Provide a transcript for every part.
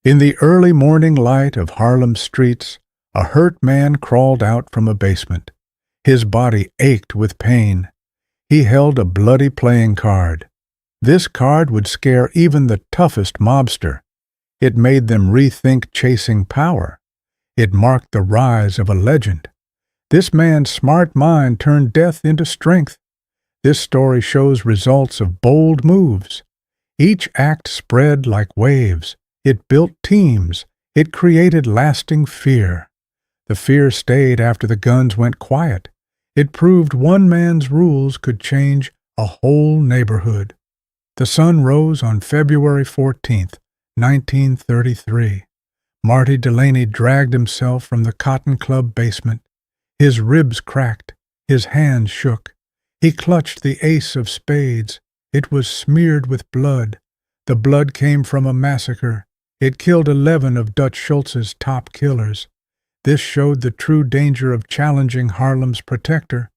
In the early morning light of Harlem streets, a hurt man crawled out from a basement. His body ached with pain. He held a bloody playing card. This card would scare even the toughest mobster. It made them rethink chasing power. It marked the rise of a legend. This man's smart mind turned death into strength. This story shows results of bold moves. Each act spread like waves. It built teams. It created lasting fear. The fear stayed after the guns went quiet. It proved one man's rules could change a whole neighborhood. The sun rose on February 14th, 1933. Marty Delaney dragged himself from the Cotton Club basement. His ribs cracked. His hands shook. He clutched the Ace of Spades. It was smeared with blood. The blood came from a massacre. It killed 11 of Dutch Schultz's top killers. This showed the true danger of challenging Harlem's protector.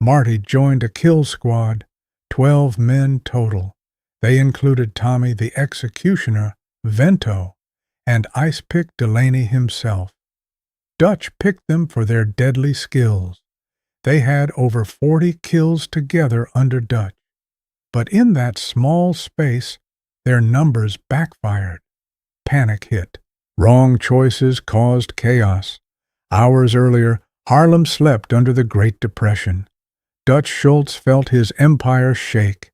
Marty joined a kill squad, 12 men total. They included Tommy the Executioner, Vento, and Ice Pick Delaney himself. Dutch picked them for their deadly skills. They had over 40 kills together under Dutch. But in that small space, their numbers backfired. Panic hit. Wrong choices caused chaos. Hours earlier, Harlem slept under the Great Depression. Dutch Schultz felt his empire shake.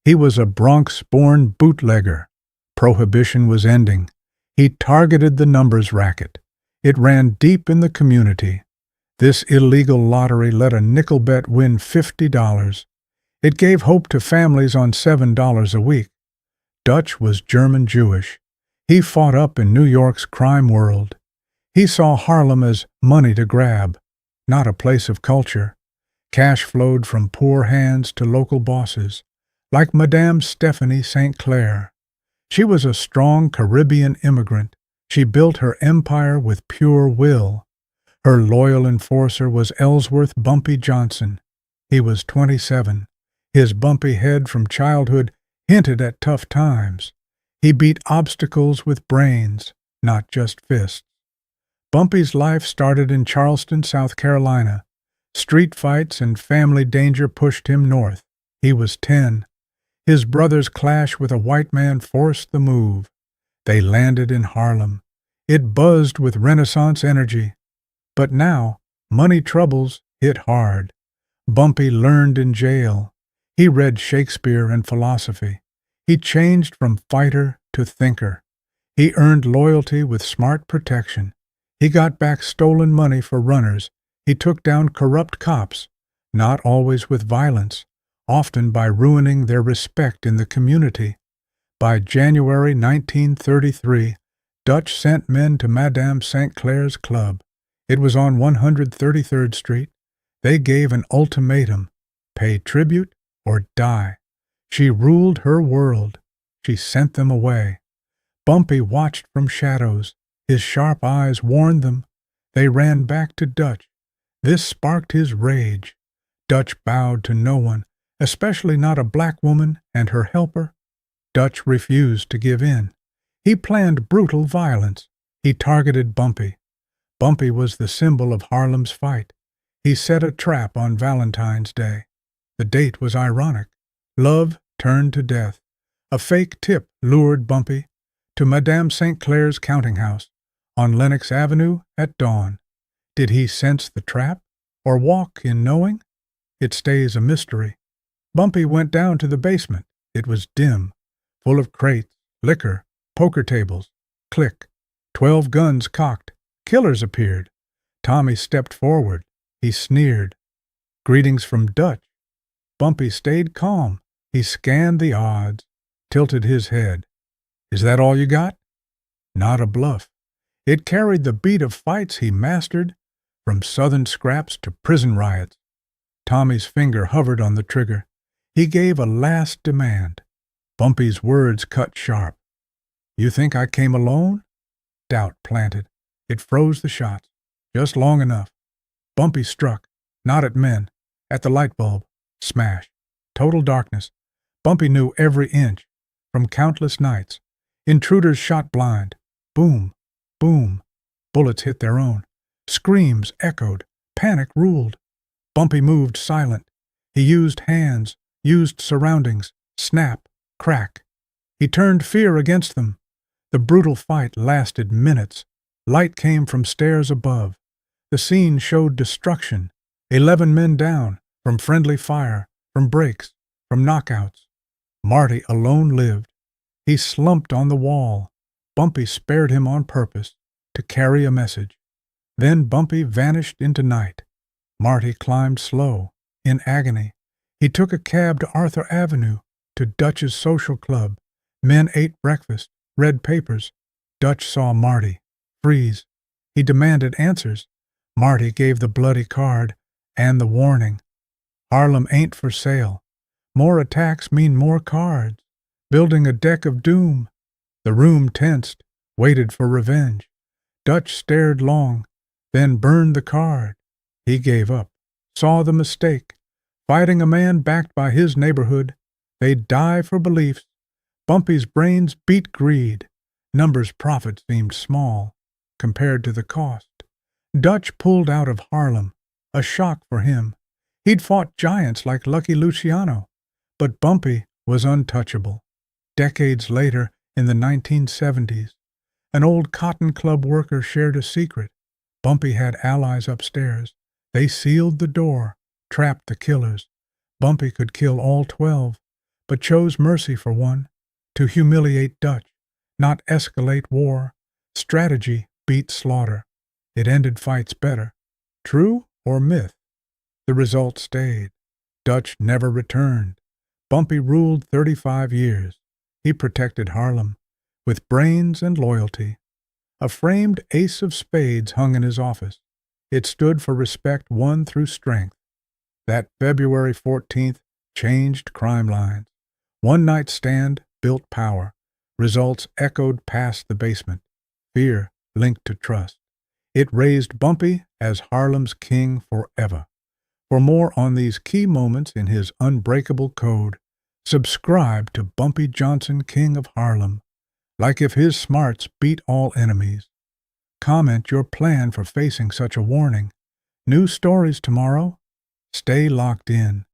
He was a Bronx-born bootlegger. Prohibition was ending. He targeted the numbers racket. It ran deep in the community. This illegal lottery let a nickel bet win $50. It gave hope to families on $7 a week. Dutch was German-Jewish. He fought up in New York's crime world. He saw Harlem as money to grab, not a place of culture. Cash flowed from poor hands to local bosses, like Madame Stephanie St. Clair. She was a strong Caribbean immigrant. She built her empire with pure will. Her loyal enforcer was Ellsworth Bumpy Johnson. He was 27. His bumpy head from childhood hinted at tough times. He beat obstacles with brains, not just fists. Bumpy's life started in Charleston, South Carolina. Street fights and family danger pushed him north. He was 10. His brother's clash with a white man forced the move. They landed in Harlem. It buzzed with Renaissance energy. But now, money troubles hit hard. Bumpy learned in jail. He read Shakespeare and philosophy. He changed from fighter to thinker. He earned loyalty with smart protection. He got back stolen money for runners. He took down corrupt cops, not always with violence, often by ruining their respect in the community. By January 1933, Dutch sent men to Madame St. Clair's club. It was on 133rd Street. They gave an ultimatum: pay tribute or die. She ruled her world. She sent them away. Bumpy watched from shadows. His sharp eyes warned them. They ran back to Dutch. This sparked his rage. Dutch bowed to no one, especially not a black woman and her helper. Dutch refused to give in. He planned brutal violence. He targeted Bumpy. Bumpy was the symbol of Harlem's fight. He set a trap on Valentine's Day. The date was ironic. Love turned to death. A fake tip lured Bumpy to Madame St. Clair's counting house on Lenox Avenue at dawn. Did he sense the trap or walk in knowing? It stays a mystery. Bumpy went down to the basement. It was dim, full of crates, liquor, poker tables. Click. 12 guns cocked. Killers appeared. Tommy stepped forward. He sneered. Greetings from Dutch. Bumpy stayed calm. He scanned the odds, tilted his head. Is that all you got? Not a bluff. It carried the beat of fights he mastered, from Southern scraps to prison riots. Tommy's finger hovered on the trigger. He gave a last demand. Bumpy's words cut sharp. You think I came alone? Doubt planted. It froze the shots, just long enough. Bumpy struck, not at men, at the light bulb. Smash. Total darkness. Bumpy knew every inch, from countless nights. Intruders shot blind. Boom, boom. Bullets hit their own. Screams echoed. Panic ruled. Bumpy moved silent. He used hands, used surroundings. Snap, crack. He turned fear against them. The brutal fight lasted minutes. Light came from stairs above. The scene showed destruction. 11 men down, from friendly fire, from breaks, from knockouts. Marty alone lived. He slumped on the wall. Bumpy spared him on purpose, to carry a message. Then Bumpy vanished into night. Marty climbed slow, in agony. He took a cab to Arthur Avenue, to Dutch's social club. Men ate breakfast, read papers. Dutch saw Marty freeze. He demanded answers. Marty gave the bloody card and the warning. Harlem ain't for sale. More attacks mean more cards. Building a deck of doom. The room tensed, waited for revenge. Dutch stared long, then burned the card. He gave up, saw the mistake. Fighting a man backed by his neighborhood, they'd die for beliefs. Bumpy's brains beat greed. Numbers profit seemed small, compared to the cost. Dutch pulled out of Harlem, a shock for him. He'd fought giants like Lucky Luciano, but Bumpy was untouchable. Decades later, in the 1970s, an old cotton club worker shared a secret. Bumpy had allies upstairs. They sealed the door, trapped the killers. Bumpy could kill all 12, but chose mercy for one, to humiliate Dutch, not escalate war. Strategy beat slaughter. It ended fights better. True or myth? The result stayed. Dutch never returned. Bumpy ruled 35 years. He protected Harlem, with brains and loyalty. A framed Ace of Spades hung in his office. It stood for respect won through strength. That February 14th changed crime lines. One night stand built power. Results echoed past the basement. Fear linked to trust. It raised Bumpy as Harlem's king forever. For more on these key moments in his unbreakable code, subscribe to Bumpy Johnson, King of Harlem, like if his smarts beat all enemies. Comment your plan for facing such a warning. New stories tomorrow. Stay locked in.